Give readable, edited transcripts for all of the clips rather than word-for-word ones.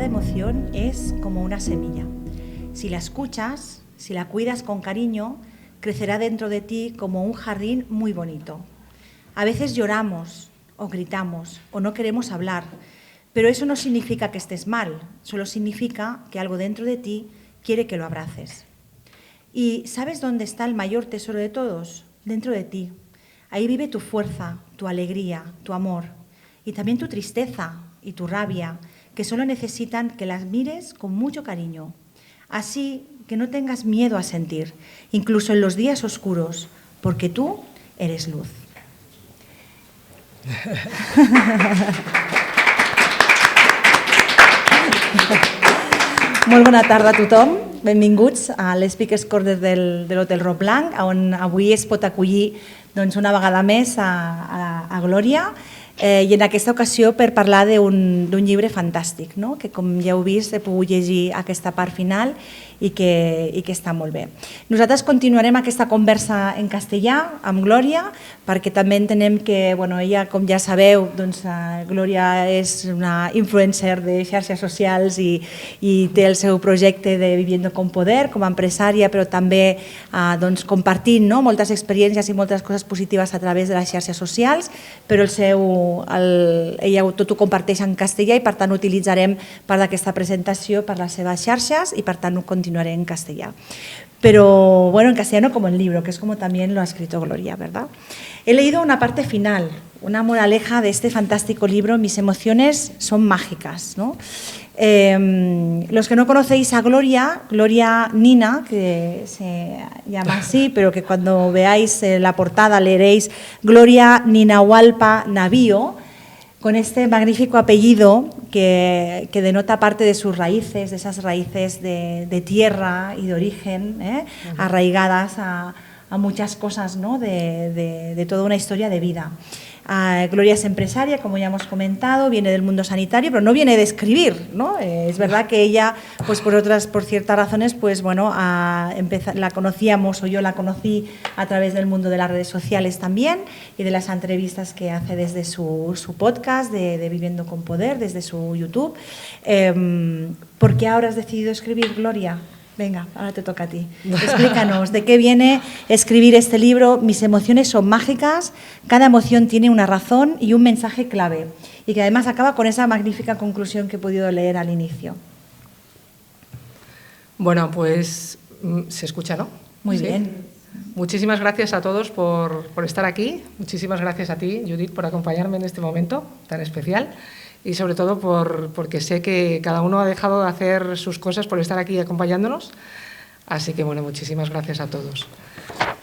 cada emoción es como una semilla. Si la escuchas, si la cuidas con cariño, crecerá dentro de ti como un jardín muy bonito. A veces lloramos o gritamos o no queremos hablar, pero eso no significa que estés mal, solo significa que algo dentro de ti quiere que lo abraces. ¿Y sabes dónde está el mayor tesoro de todos? Dentro de ti. Ahí vive tu fuerza, tu alegría, tu amor y también tu tristeza y tu rabia, que solo necesitan que las mires con mucho cariño. Así que no tengas miedo a sentir, incluso en los días oscuros, porque tú eres luz. Molt bona tarda a tothom. Benvinguts a l'Speakers Corner de l'Hotel Roc Blanc, on avui es pot acollir una vegada més a Glòria, i en aquesta ocasió per parlar d'un llibre fantàstic, que com ja heu vist he pogut llegir aquesta part final i que està molt bé. Nosaltres continuarem aquesta conversa en castellà amb Glòria, perquè també entenem que ella, com ja sabeu, Glòria és una influencer de xarxes socials i té el seu projecte de Viviendo con Poder com a empresària, però també compartint moltes experiències i moltes coses positives a través de les xarxes socials, però ella tot ho comparteix en castellà i per tant utilitzarem part d'aquesta presentació per les seves xarxes i per tant ho continuaré en castellà. Pero en castellano como el libro, que es como también lo ha escrito Gloria, ¿verdad? He leído una parte final, una moraleja de este fantástico libro, Mis emociones son mágicas, ¿no? Los que no conocéis a Gloria, Gloria Nina, que se llama así, pero que cuando veáis la portada leeréis Gloria Ninahualpa Navío, con este magnífico apellido que denota parte de sus raíces, de esas raíces de tierra y de origen, arraigadas a muchas cosas, de toda una historia de vida. Gloria es empresaria, como ya hemos comentado, viene del mundo sanitario, pero no viene de escribir, ¿no? Es verdad que ella, pues por ciertas razones, la conocíamos, o yo la conocí a través del mundo de las redes sociales también y de las entrevistas que hace desde su podcast de Viviendo con Poder, desde su YouTube. ¿Por qué ahora has decidido escribir, Gloria? Venga, ahora te toca a ti. Explícanos, ¿de qué viene escribir este libro? Mis emociones son mágicas, cada emoción tiene una razón y un mensaje clave, y que además acaba con esa magnífica conclusión que he podido leer al inicio. Bueno, pues se escucha, ¿no? Muy bien. Muchísimas gracias a todos por estar aquí. Muchísimas gracias a ti, Judith, por acompañarme en este momento tan especial. Y sobre todo porque sé que cada uno ha dejado de hacer sus cosas por estar aquí acompañándonos. Así que, muchísimas gracias a todos.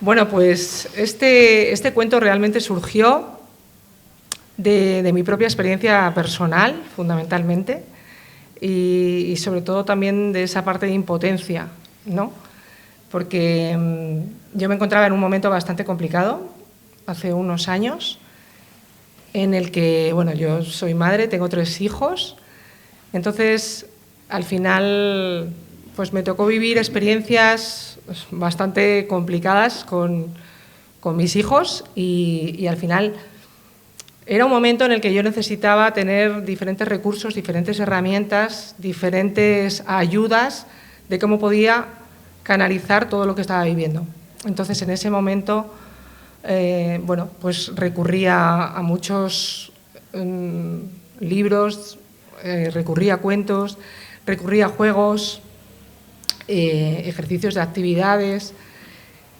Bueno, pues este cuento realmente surgió de mi propia experiencia personal, fundamentalmente, y sobre todo también de esa parte de impotencia, ¿no? Porque yo me encontraba en un momento bastante complicado, hace unos años, en el que, yo soy madre, tengo 3 hijos, entonces al final pues me tocó vivir experiencias bastante complicadas con mis hijos y al final era un momento en el que yo necesitaba tener diferentes recursos, diferentes herramientas, diferentes ayudas de cómo podía canalizar todo lo que estaba viviendo. Entonces en ese momento pues recurría a muchos libros, recurría a cuentos, recurría a juegos, ejercicios de actividades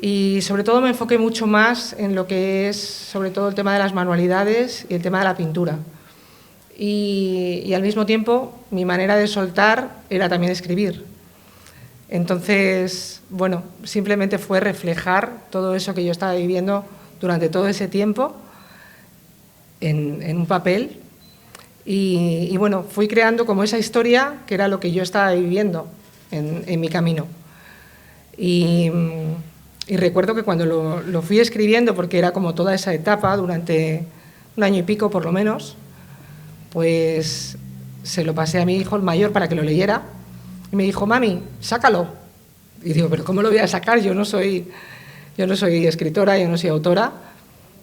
y sobre todo me enfoqué mucho más en lo que es sobre todo el tema de las manualidades y el tema de la pintura. Y al mismo tiempo mi manera de soltar era también escribir. Entonces, simplemente fue reflejar todo eso que yo estaba viviendo durante todo ese tiempo en un papel y fui creando como esa historia que era lo que yo estaba viviendo en mi camino. Y recuerdo que cuando lo fui escribiendo, porque era como toda esa etapa durante 1 año y pico por lo menos, pues se lo pasé a mi hijo el mayor para que lo leyera. Y me dijo, mami, sácalo. Y digo, ¿pero cómo lo voy a sacar? Yo no soy escritora, yo no soy autora.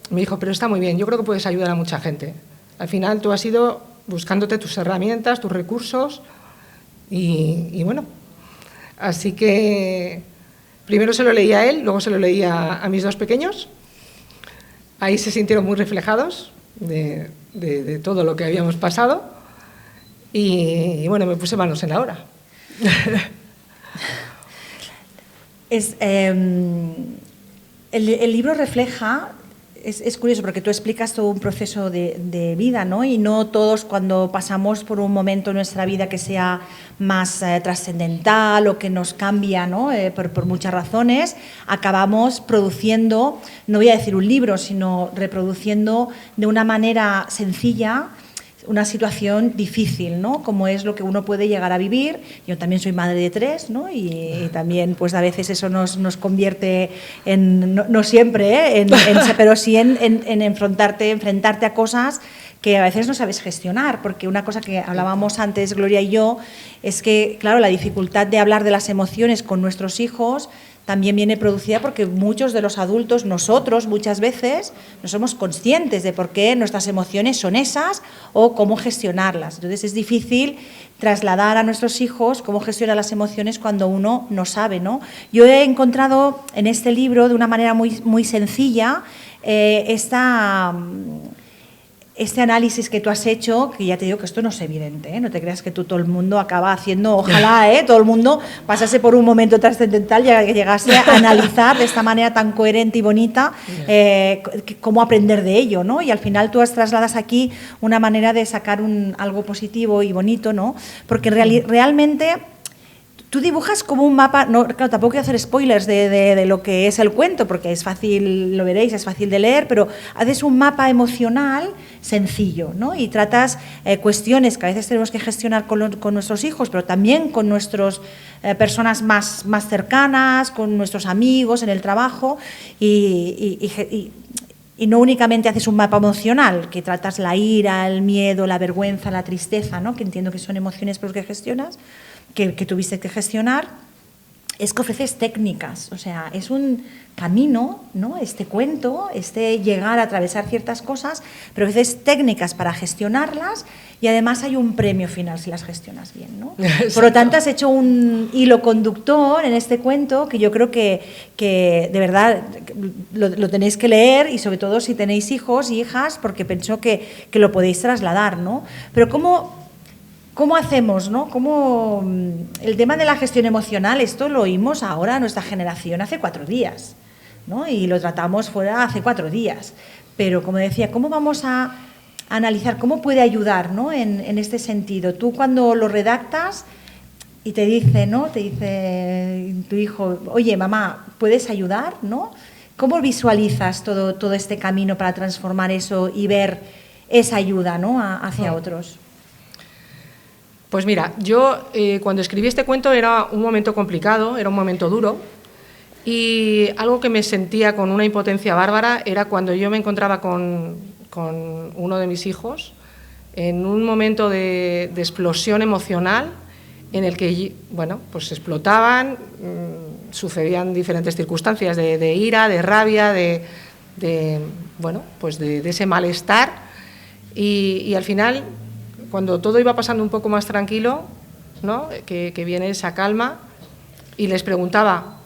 Me dijo, pero está muy bien, yo creo que puedes ayudar a mucha gente. Al final tú has ido buscándote tus herramientas, tus recursos, Y bueno, así que primero se lo leí a él, luego se lo leí a mis dos pequeños. Ahí se sintieron muy reflejados de todo lo que habíamos pasado y bueno, me puse manos en la obra. El libro refleja, es curioso porque tú explicas todo un proceso de vida, ¿no? Y no todos, cuando pasamos por un momento en nuestra vida que sea más trascendental o que nos cambia, ¿no? Por muchas razones, acabamos produciendo, no voy a decir un libro, sino reproduciendo de una manera sencilla una situación difícil, ¿no? Como es lo que uno puede llegar a vivir. Yo también soy madre de 3, ¿no? Y también pues a veces eso nos convierte en, no siempre, pero sí en enfrentarte a cosas que a veces no sabes gestionar, porque una cosa que hablábamos antes Gloria y yo es que, claro, la dificultad de hablar de las emociones con nuestros hijos también viene producida porque muchos de los adultos, nosotros muchas veces, no somos conscientes de por qué nuestras emociones son esas o cómo gestionarlas. Entonces es difícil trasladar a nuestros hijos cómo gestionar las emociones cuando uno no sabe, ¿no? Yo he encontrado en este libro, de una manera muy sencilla, este análisis que tú has hecho, que ya te digo que esto no es evidente, ¿eh? No te creas que todo el mundo acaba haciendo, ojalá, todo el mundo pasase por un momento trascendental y llegase a analizar de esta manera tan coherente y bonita cómo aprender de ello, ¿no? Y al final tú trasladas aquí una manera de sacar algo positivo y bonito, ¿no? Porque realmente tú dibujas como un mapa, no, claro, tampoco quiero hacer spoilers de lo que es el cuento, porque es fácil, lo veréis, es fácil de leer, pero haces un mapa emocional sencillo, ¿no? Y tratas cuestiones que a veces tenemos que gestionar con nuestros hijos, pero también con nuestras personas más cercanas, con nuestros amigos en el trabajo, y no únicamente haces un mapa emocional, que tratas la ira, el miedo, la vergüenza, la tristeza, ¿no? Que entiendo que son emociones por las que gestionas, que tuviste que gestionar, es que ofreces técnicas, o sea, es un camino, ¿no? Este cuento, llegar a atravesar ciertas cosas, pero ofreces técnicas para gestionarlas y además hay un premio final si las gestionas bien, ¿no? Por lo tanto, has hecho un hilo conductor en este cuento que yo creo que de verdad lo tenéis que leer y sobre todo si tenéis hijos y hijas, porque pienso que lo podéis trasladar, ¿no? Pero ¿cómo hacemos, no? ¿Cómo el tema de la gestión emocional, esto lo oímos ahora a nuestra generación hace 4 días, ¿no? Y lo tratamos fuera hace 4 días. Pero, como decía, ¿cómo vamos a analizar, cómo puede ayudar, ¿no? en este sentido? Tú cuando lo redactas y te dice, ¿no? Te dice tu hijo, oye, mamá, ¿puedes ayudar, no? ¿Cómo visualizas todo este camino para transformar eso y ver esa ayuda, ¿no? hacia otros? Pues mira, yo cuando escribí este cuento era un momento complicado, era un momento duro y algo que me sentía con una impotencia bárbara era cuando yo me encontraba con uno de mis hijos en un momento de explosión emocional en el que, bueno, pues explotaban, sucedían diferentes circunstancias de ira, de rabia, bueno, pues de ese malestar y al final, cuando todo iba pasando un poco más tranquilo, ¿no? que viene esa calma, y les preguntaba,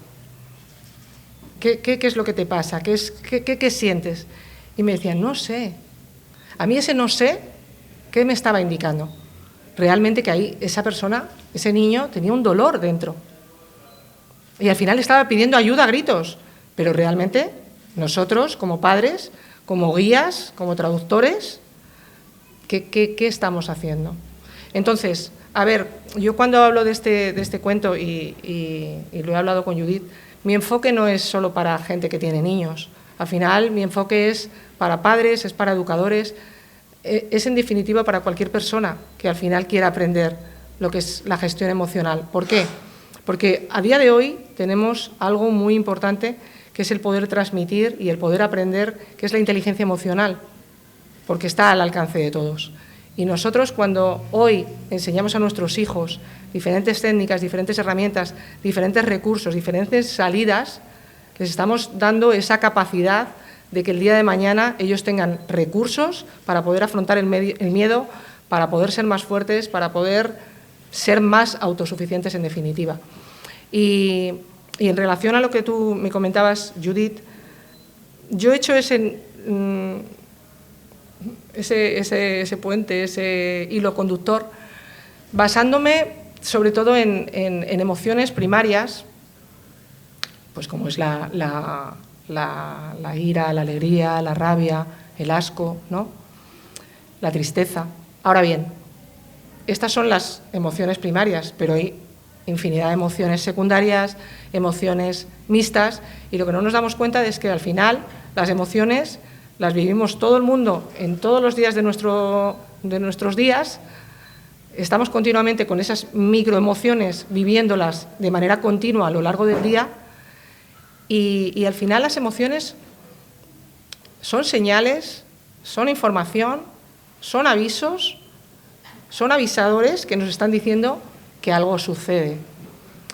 ¿qué es lo que te pasa? ¿Qué sientes? Y me decían, no sé. A mí ese no sé, ¿qué me estaba indicando? Realmente que ahí esa persona, ese niño, tenía un dolor dentro. Y al final estaba pidiendo ayuda a gritos, pero realmente nosotros, como padres, como guías, como traductores, ¿qué estamos haciendo? Entonces, a ver, yo cuando hablo de este cuento y lo he hablado con Judith, mi enfoque no es solo para gente que tiene niños. Al final, mi enfoque es para padres, es para educadores, es en definitiva para cualquier persona que al final quiera aprender lo que es la gestión emocional. ¿Por qué? Porque a día de hoy tenemos algo muy importante que es el poder transmitir y el poder aprender, que es la inteligencia emocional, porque está al alcance de todos. Y nosotros, cuando hoy enseñamos a nuestros hijos diferentes técnicas, diferentes herramientas, diferentes recursos, diferentes salidas, les estamos dando esa capacidad de que el día de mañana ellos tengan recursos para poder afrontar el miedo, para poder ser más fuertes, para poder ser más autosuficientes en definitiva. Y en relación a lo que tú me comentabas, Judith, yo he hecho ese puente, ese hilo conductor, basándome sobre todo en emociones primarias, pues como es la ira, la alegría, la rabia, el asco, ¿no? La tristeza. Ahora bien, estas son las emociones primarias, pero hay infinidad de emociones secundarias, emociones mixtas, y lo que no nos damos cuenta es que al final las emociones las vivimos todo el mundo en todos los días de nuestros días. Estamos continuamente con esas microemociones viviéndolas de manera continua a lo largo del día, y al final las emociones son señales, son información, son avisos, son avisadores que nos están diciendo que algo sucede.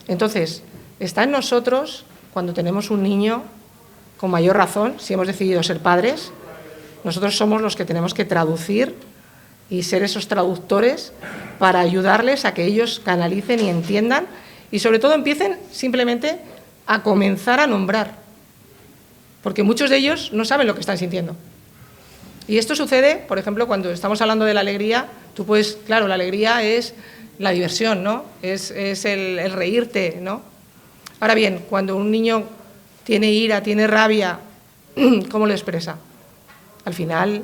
Entonces, está en nosotros, cuando tenemos un niño, con mayor razón, si hemos decidido ser padres, nosotros somos los que tenemos que traducir y ser esos traductores para ayudarles a que ellos canalicen y entiendan, y sobre todo empiecen simplemente a comenzar a nombrar, porque muchos de ellos no saben lo que están sintiendo. Y esto sucede, por ejemplo, cuando estamos hablando de la alegría, tú puedes, claro, la alegría es la diversión, ¿no? Es el reírte, ¿no? Ahora bien, cuando un niño tiene ira, tiene rabia, ¿cómo lo expresa? Al final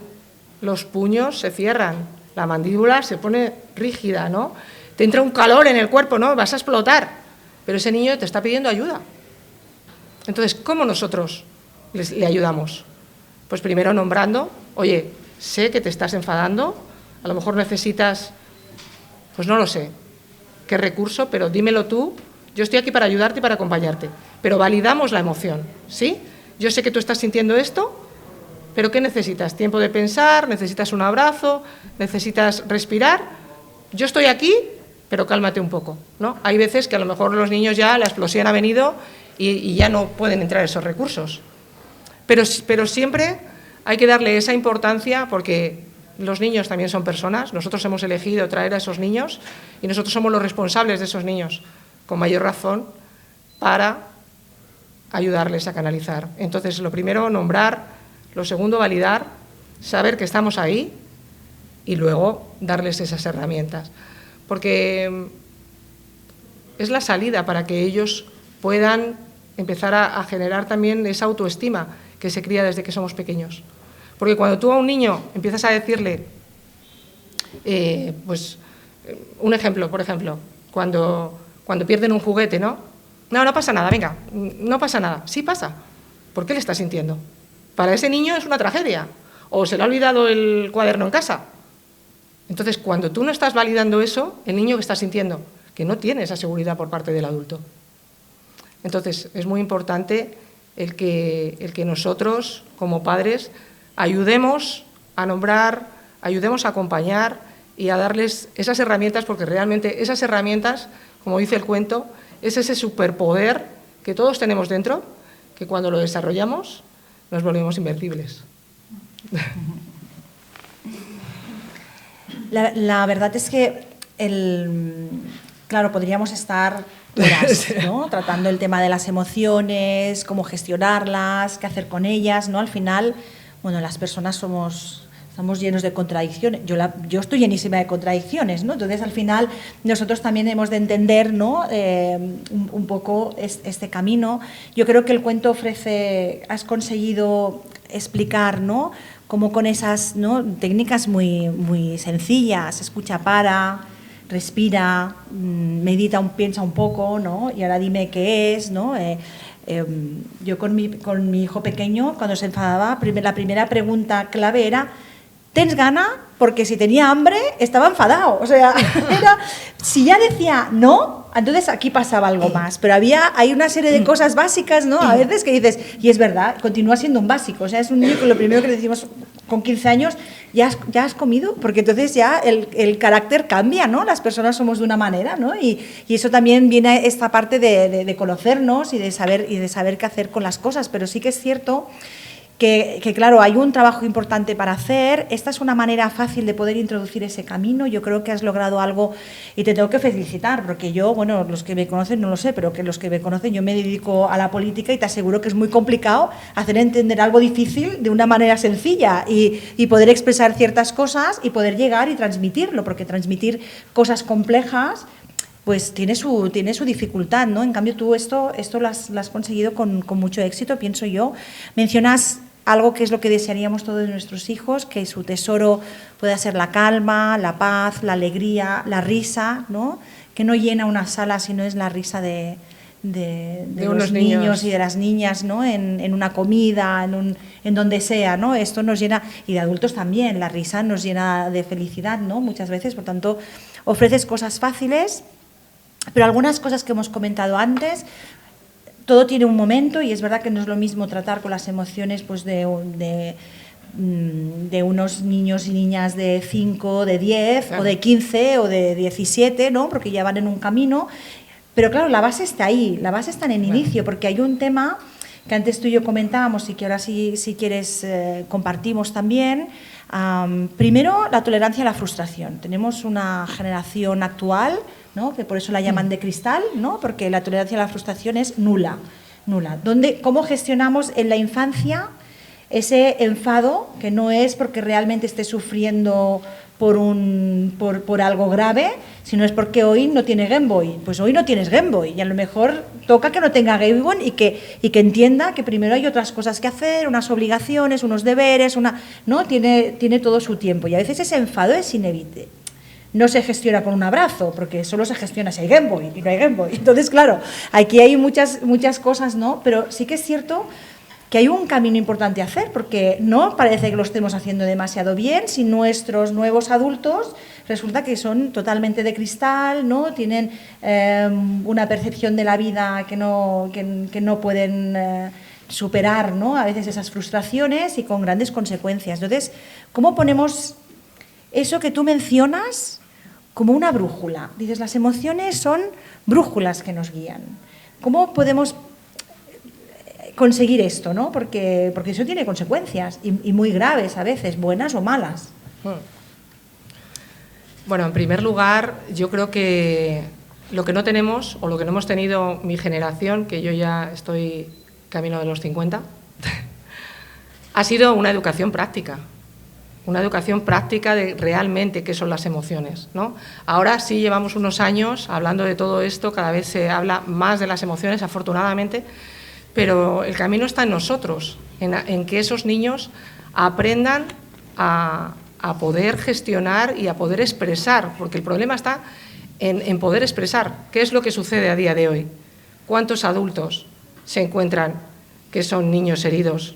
los puños se cierran, la mandíbula se pone rígida, ¿no? Te entra un calor en el cuerpo, ¿no? Vas a explotar, pero ese niño te está pidiendo ayuda. Entonces, ¿cómo nosotros le ayudamos? Pues primero nombrando, oye, sé que te estás enfadando, a lo mejor necesitas, pues no lo sé, qué recurso, pero dímelo tú, yo estoy aquí para ayudarte y para acompañarte, pero validamos la emoción, ¿sí? Yo sé que tú estás sintiendo esto, pero ¿qué necesitas? ¿Tiempo de pensar? ¿Necesitas un abrazo? ¿Necesitas respirar? Yo estoy aquí, pero cálmate un poco, ¿no? Hay veces que a lo mejor los niños ya, la explosión ha venido y ya no pueden entrar esos recursos. Pero siempre hay que darle esa importancia, porque los niños también son personas, nosotros hemos elegido traer a esos niños y nosotros somos los responsables de esos niños, con mayor razón, para ayudarles a canalizar. Entonces, lo primero, nombrar, lo segundo, validar, saber que estamos ahí y luego darles esas herramientas, porque es la salida para que ellos puedan empezar a generar también esa autoestima que se cría desde que somos pequeños. Porque cuando tú a un niño empiezas a decirle, pues un ejemplo, por ejemplo, cuando pierden un juguete, ¿no? No pasa nada, venga, no pasa nada. Sí pasa. ¿Por qué le está sintiendo? Para ese niño es una tragedia. O se le ha olvidado el cuaderno en casa. Entonces, cuando tú no estás validando eso, el niño que está sintiendo, que no tiene esa seguridad por parte del adulto. Entonces, es muy importante el que nosotros, como padres, ayudemos a nombrar, ayudemos a acompañar y a darles esas herramientas, porque realmente esas herramientas, como dice el cuento, es ese superpoder que todos tenemos dentro, que cuando lo desarrollamos nos volvemos invencibles. La verdad es que, claro, podríamos estar horas, ¿no? Tratando el tema de las emociones, cómo gestionarlas, qué hacer con ellas, ¿no? Al final, bueno, las personas estamos llenos de contradicciones. Yo estoy llenísima de contradicciones, ¿no? Entonces, al final, nosotros también hemos de entender, ¿no? Un poco este camino. Yo creo que el cuento has conseguido explicar, ¿no? Cómo con esas, ¿no? Técnicas muy, muy sencillas, escucha, para, respira, medita, piensa un poco, ¿no? Y ahora dime qué es, ¿no? Yo con mi hijo pequeño, cuando se enfadaba, la primera pregunta clave era: ¿tens gana? Porque si tenía hambre, estaba enfadado. O sea, si ya decía no, entonces aquí pasaba algo más. Pero hay una serie de cosas básicas, ¿no? A veces que dices, y es verdad, continúa siendo un básico. O sea, es un niño que lo primero que le decimos con 15 años, ¿ya has comido? Porque entonces ya el carácter cambia, ¿no? Las personas somos de una manera, ¿no? Y eso también viene esta parte de conocernos y de saber qué hacer con las cosas. Pero sí que es cierto que claro, hay un trabajo importante para hacer. Esta es una manera fácil de poder introducir ese camino. Yo creo que has logrado algo y te tengo que felicitar, porque yo, bueno, los que me conocen no lo sé, pero que los que me conocen, yo me dedico a la política y te aseguro que es muy complicado hacer entender algo difícil de una manera sencilla y poder expresar ciertas cosas y poder llegar y transmitirlo, porque transmitir cosas complejas pues tiene su dificultad, ¿no? En cambio, tú esto lo has conseguido con mucho éxito, pienso yo. Mencionas algo que es lo que desearíamos todos de nuestros hijos, que su tesoro pueda ser la calma, la paz, la alegría, la risa, ¿no? Que no llena una sala si no es la risa de los niños y de las niñas, ¿no? En una comida, en donde sea, ¿no? Esto nos llena, y de adultos también, la risa nos llena de felicidad, ¿no? Muchas veces, por tanto, ofreces cosas fáciles, pero algunas cosas que hemos comentado antes, todo tiene un momento y es verdad que no es lo mismo tratar con las emociones pues de unos niños y niñas de 5, de 10 o de 15 o de 17, ¿no? Porque ya van en un camino. Pero claro, la base está ahí, la base está en el inicio, porque hay un tema que antes tú y yo comentábamos y que ahora si quieres compartimos también. Primero, la tolerancia a la frustración. Tenemos una generación actual, ¿no? Que por eso la llaman de cristal, ¿no? Porque la tolerancia a la frustración es nula. ¿Cómo gestionamos en la infancia ese enfado que no es porque realmente esté sufriendo por algo grave, sino es porque hoy no tiene Game Boy? Pues hoy no tienes Game Boy y a lo mejor toca que no tenga Game Boy y que entienda que primero hay otras cosas que hacer, unas obligaciones, unos deberes, ¿no? Tiene todo su tiempo y a veces ese enfado es inevitable. No se gestiona con un abrazo, porque solo se gestiona si hay Game Boy y no hay Game Boy. Entonces, claro, aquí hay muchas cosas, ¿no? Pero sí que es cierto que hay un camino importante a hacer, porque no parece que lo estemos haciendo demasiado bien si nuestros nuevos adultos resulta que son totalmente de cristal, ¿no? Tienen una percepción de la vida que no pueden superar, ¿no? A veces esas frustraciones y con grandes consecuencias. Entonces, ¿cómo ponemos eso que tú mencionas como una brújula? Dices, las emociones son brújulas que nos guían. ¿Cómo podemos conseguir esto, ¿no? Porque eso tiene consecuencias y muy graves a veces, buenas o malas. Bueno, en primer lugar, yo creo que lo que no tenemos o lo que no hemos tenido mi generación, que yo ya estoy camino de los 50, ha sido una educación práctica. Una educación práctica de realmente qué son las emociones, ¿no? Ahora sí llevamos unos años hablando de todo esto, cada vez se habla más de las emociones, afortunadamente, pero el camino está en nosotros, en que esos niños aprendan a poder gestionar y a poder expresar, porque el problema está en poder expresar. ¿Qué es lo que sucede a día de hoy? ¿Cuántos adultos se encuentran que son niños heridos,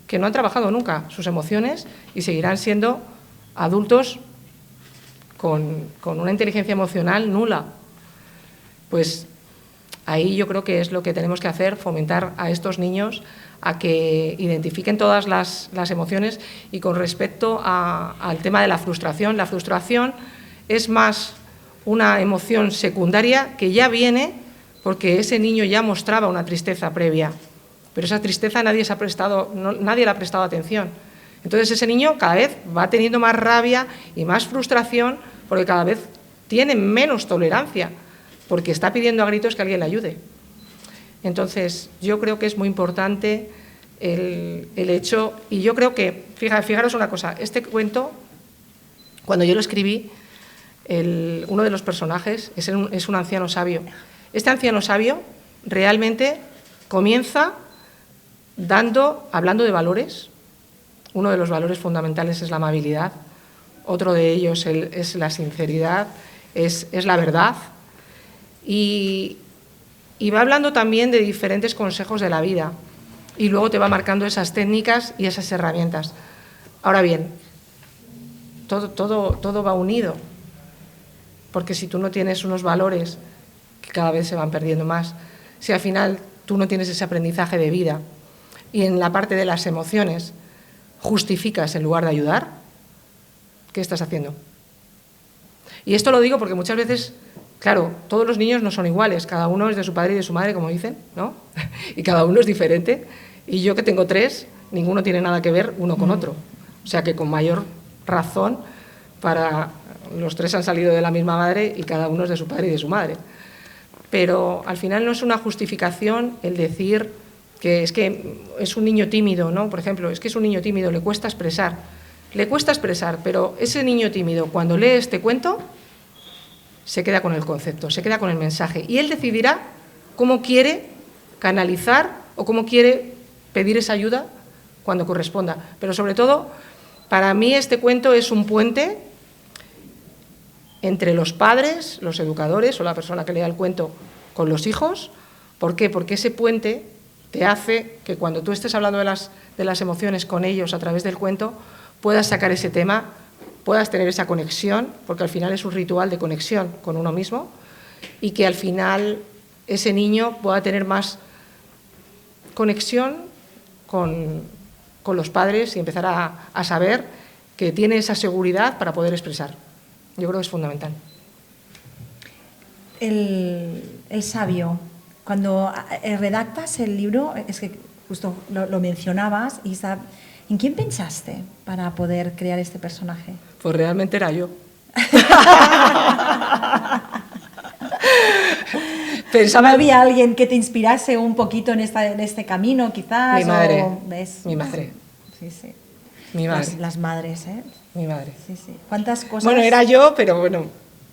que no han trabajado nunca sus emociones y seguirán siendo adultos con una inteligencia emocional nula? Pues ahí yo creo que es lo que tenemos que hacer, fomentar a estos niños a que identifiquen todas las emociones. Y con respecto al tema de la frustración es más una emoción secundaria que ya viene porque ese niño ya mostraba una tristeza previa, pero esa tristeza nadie le ha prestado atención. Entonces ese niño cada vez va teniendo más rabia y más frustración porque cada vez tiene menos tolerancia, porque está pidiendo a gritos que alguien le ayude. Entonces, yo creo que es muy importante el hecho, y yo creo que, fijaros una cosa, este cuento, cuando yo lo escribí, uno de los personajes es un anciano sabio. Este anciano sabio realmente comienza hablando de valores. Uno de los valores fundamentales es la amabilidad, otro de ellos es la sinceridad, es la verdad. Y va hablando también de diferentes consejos de la vida y luego te va marcando esas técnicas y esas herramientas. Ahora bien, todo va unido, porque si tú no tienes unos valores que cada vez se van perdiendo más, si al final tú no tienes ese aprendizaje de vida y en la parte de las emociones justificas en lugar de ayudar, ¿qué estás haciendo? Y esto lo digo porque muchas veces, claro, todos los niños no son iguales, cada uno es de su padre y de su madre, como dicen, ¿no? Y cada uno es diferente. Y yo que tengo 3, ninguno tiene nada que ver uno con otro. O sea que con mayor razón, los tres han salido de la misma madre y cada uno es de su padre y de su madre. Pero al final no es una justificación el decir que es un niño tímido, ¿no? Por ejemplo, es que es un niño tímido, le cuesta expresar, pero ese niño tímido, cuando lee este cuento, se queda con el concepto, se queda con el mensaje, y él decidirá cómo quiere canalizar o cómo quiere pedir esa ayuda cuando corresponda. Pero sobre todo, para mí este cuento es un puente entre los padres, los educadores o la persona que lea el cuento con los hijos. ¿Por qué? Porque ese puente te hace que cuando tú estés hablando de las emociones con ellos a través del cuento, puedas sacar ese tema, puedas tener esa conexión, porque al final es un ritual de conexión con uno mismo, y que al final ese niño pueda tener más conexión con los padres y empezar a saber que tiene esa seguridad para poder expresar. Yo creo que es fundamental. El sabio, cuando redactas el libro, es que justo lo mencionabas, y ¿en quién pensaste para poder crear este personaje? Pues realmente era yo. Pensaba, ¿no había alguien que te inspirase un poquito en este camino, quizás? Mi madre. ¿Ves? Mi madre. Sí, sí. Mi madre. Las madres, ¿eh? Mi madre. Sí, sí. ¿Cuántas cosas? Bueno, era yo, pero bueno,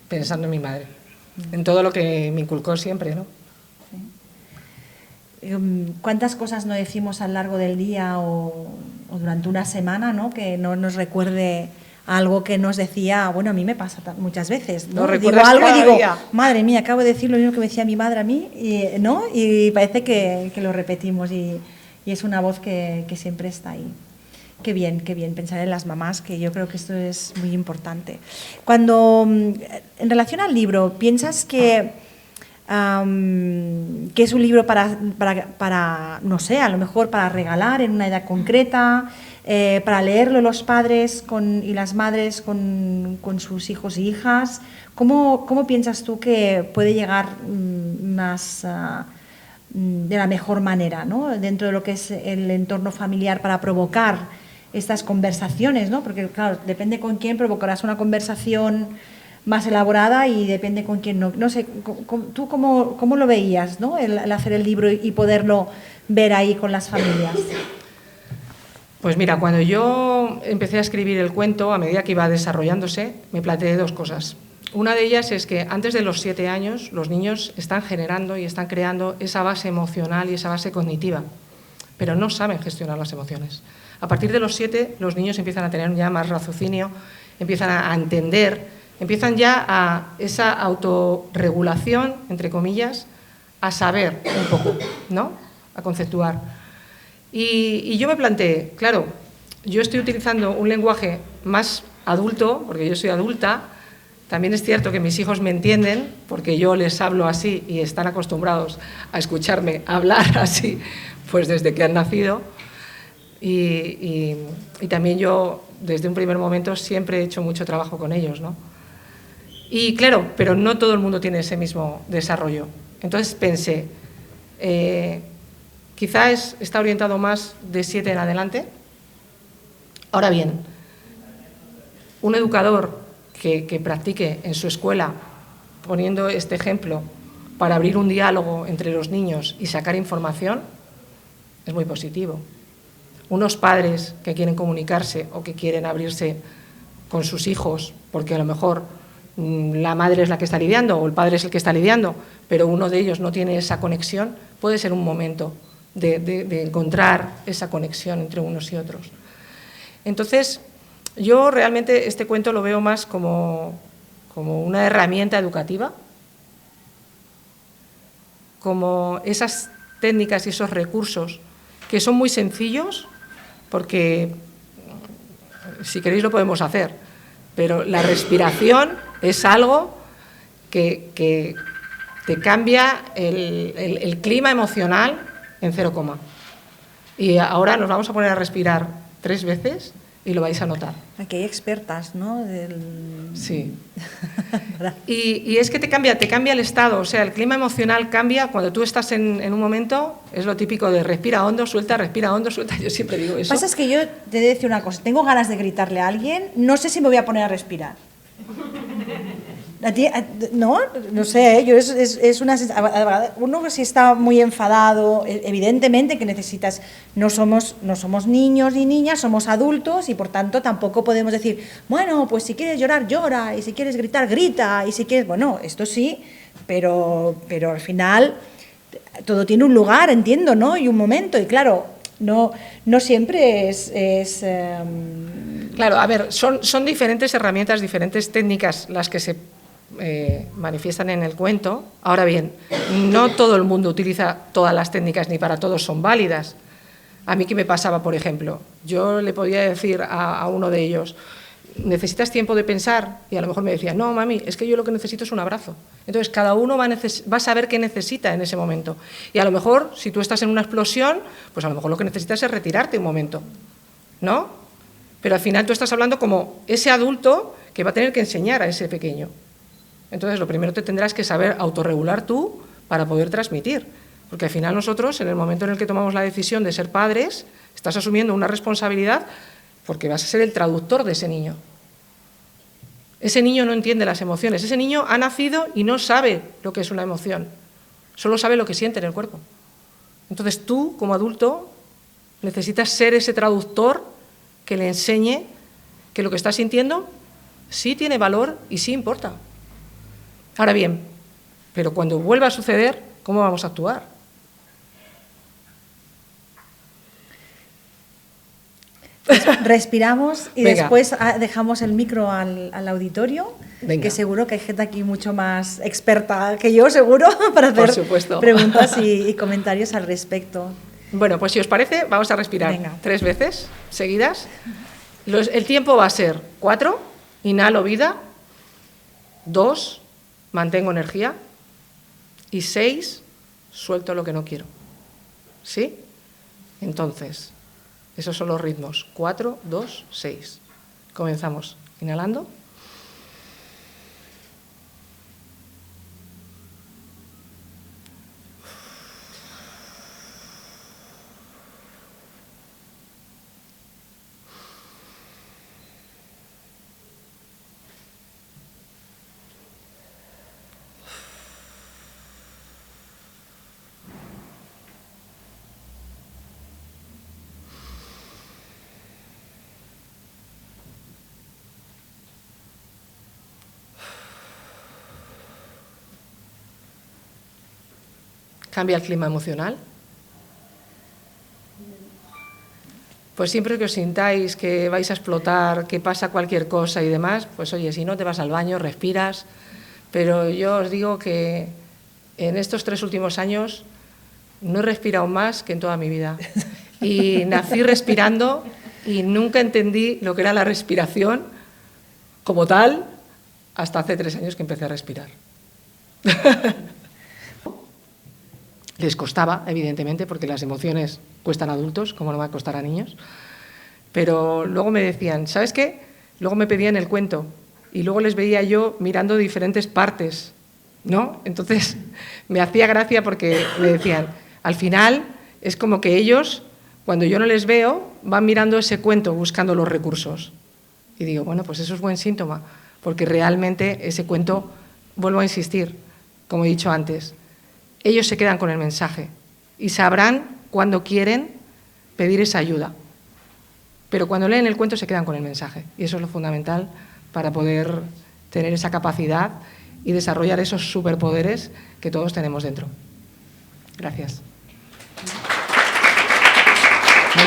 pensando en mi madre. En todo lo que me inculcó siempre, ¿no? Sí. ¿Cuántas cosas no decimos a lo largo del día o durante una semana, ¿no? Que no nos recuerde algo que nos decía, bueno, a mí me pasa muchas veces, ¿no? Digo algo y digo, madre mía, acabo de decir lo mismo que me decía mi madre a mí, ¿no? Y parece que lo repetimos, y es una voz que siempre está ahí. Qué bien pensar en las mamás, que yo creo que esto es muy importante. Cuando, en relación al libro, ¿piensas que es un libro para, no sé, a lo mejor para regalar en una edad concreta, para leerlo los padres y las madres con sus hijos y hijas? ¿Cómo piensas tú que puede llegar más de la mejor manera, ¿no? Dentro de lo que es el entorno familiar, para provocar estas conversaciones, ¿no? Porque claro, depende con quién provocarás una conversación más elaborada y depende con quién no. No sé, ¿tú cómo lo veías, ¿no? El hacer el libro y poderlo ver ahí con las familias. Pues mira, cuando yo empecé a escribir el cuento, a medida que iba desarrollándose, me planteé dos cosas. Una de ellas es que antes de los 7 años los niños están generando y están creando esa base emocional y esa base cognitiva, pero no saben gestionar las emociones. A partir de los 7 los niños empiezan a tener ya más raciocinio, empiezan a entender, empiezan ya a esa autorregulación, entre comillas, a saber un poco, ¿no? A conceptuar. Y yo me planteé, claro, yo estoy utilizando un lenguaje más adulto, porque yo soy adulta. También es cierto que mis hijos me entienden, porque yo les hablo así y están acostumbrados a escucharme hablar así, pues desde que han nacido. Y también yo, desde un primer momento, siempre he hecho mucho trabajo con ellos, ¿no? Y claro, pero no todo el mundo tiene ese mismo desarrollo. Entonces pensé, quizás está orientado más de 7 en adelante. Ahora bien, un educador que practique en su escuela, poniendo este ejemplo, para abrir un diálogo entre los niños y sacar información, es muy positivo. Unos padres que quieren comunicarse o que quieren abrirse con sus hijos, porque a lo mejor la madre es la que está lidiando o el padre es el que está lidiando, pero uno de ellos no tiene esa conexión, puede ser un momento de encontrar esa conexión entre unos y otros. Entonces, yo realmente este cuento lo veo más como una herramienta educativa, como esas técnicas y esos recursos que son muy sencillos, porque si queréis lo podemos hacer, pero la respiración es algo que te cambia el clima emocional en 0, y ahora nos vamos a poner a respirar 3 veces y lo vais a notar. Aquí hay expertas, ¿no? Sí. Y es que te cambia el estado, o sea, el clima emocional cambia cuando tú estás en un momento, es lo típico de respira hondo, suelta, yo siempre digo eso. Lo que pasa es que yo te he de decir una cosa, tengo ganas de gritarle a alguien, no sé si me voy a poner a respirar. No sé, es una uno si está muy enfadado, evidentemente que necesitas, no somos niños ni niñas, somos adultos y por tanto tampoco podemos decir, bueno, pues si quieres llorar, llora, y si quieres gritar, grita, y si quieres, bueno, esto sí, pero al final todo tiene un lugar, entiendo, ¿no? Y un momento, y claro, no siempre es Claro, a ver, son diferentes herramientas, diferentes técnicas las que se manifiestan en el cuento. Ahora bien, no todo el mundo utiliza todas las técnicas, ni para todos son válidas. A mí, ¿qué me pasaba, por ejemplo? Yo le podía decir a uno de ellos, ¿necesitas tiempo de pensar? Y a lo mejor me decía, no, mami, es que yo lo que necesito es un abrazo. Entonces, cada uno va a saber qué necesita en ese momento. Y a lo mejor, si tú estás en una explosión, pues a lo mejor lo que necesitas es retirarte un momento, ¿no? Pero al final tú estás hablando como ese adulto que va a tener que enseñar a ese pequeño. Entonces, lo primero te tendrás que saber autorregular tú para poder transmitir. Porque al final nosotros, en el momento en el que tomamos la decisión de ser padres, estás asumiendo una responsabilidad porque vas a ser el traductor de ese niño. Ese niño no entiende las emociones. Ese niño ha nacido y no sabe lo que es una emoción. Solo sabe lo que siente en el cuerpo. Entonces, tú, como adulto, necesitas ser ese traductor que le enseñe que lo que está sintiendo sí tiene valor y sí importa. Ahora bien, pero cuando vuelva a suceder, ¿cómo vamos a actuar? Respiramos y Venga. Después dejamos el micro al auditorio, Venga. que seguro que hay gente aquí mucho más experta que yo, seguro, para hacer preguntas y comentarios al respecto. Bueno, pues si os parece, vamos a respirar. Venga. 3 veces seguidas. El tiempo va a ser 4, inhalo vida, 2, mantengo energía, y 6, suelto lo que no quiero. ¿Sí? Entonces, esos son los ritmos. 4, 2, 6. Comenzamos inhalando. ¿Cambia el clima emocional? Pues siempre que os sintáis que vais a explotar, que pasa cualquier cosa y demás, pues oye, si no te vas al baño, respiras. Pero yo os digo que en estos 3 últimos años no he respirado más que en toda mi vida. Y nací respirando y nunca entendí lo que era la respiración como tal hasta hace 3 años que empecé a respirar. Les costaba, evidentemente, porque las emociones cuestan a adultos, como no va a costar a niños. Pero luego me decían, ¿sabes qué? Luego me pedían el cuento y luego les veía yo mirando diferentes partes, ¿no? Entonces me hacía gracia porque me decían, al final es como que ellos, cuando yo no les veo, van mirando ese cuento buscando los recursos. Y digo, bueno, pues eso es buen síntoma, porque realmente ese cuento, vuelvo a insistir, como he dicho antes, ellos se quedan con el mensaje y sabrán cuando quieren pedir esa ayuda. Pero cuando leen el cuento se quedan con el mensaje y eso es lo fundamental para poder tener esa capacidad y desarrollar esos superpoderes que todos tenemos dentro. Gracias. No.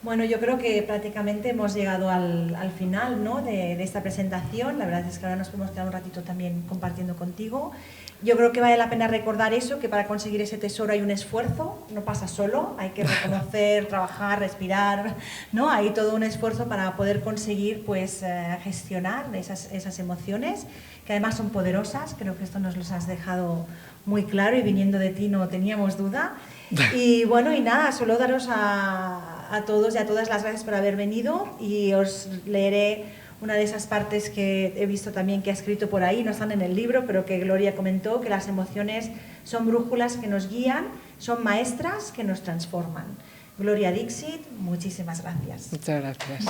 Bueno, yo creo que prácticamente hemos llegado al final, ¿no?, de esta presentación. La verdad es que ahora nos podemos quedar un ratito también compartiendo contigo. Yo creo que vale la pena recordar eso, que para conseguir ese tesoro hay un esfuerzo, no pasa solo, hay que reconocer, trabajar, respirar, ¿no? Hay todo un esfuerzo para poder conseguir, pues, gestionar esas emociones, que además son poderosas. Creo que esto nos los has dejado muy claro y viniendo de ti no teníamos duda. Y bueno, y nada, solo daros a todos y a todas las gracias por haber venido, y os leeré una de esas partes que he visto también que ha escrito por ahí, no están en el libro, pero que Gloria comentó, que las emociones son brújulas que nos guían, son maestras que nos transforman. Gloria Dixit, muchísimas gracias. Muchas gracias.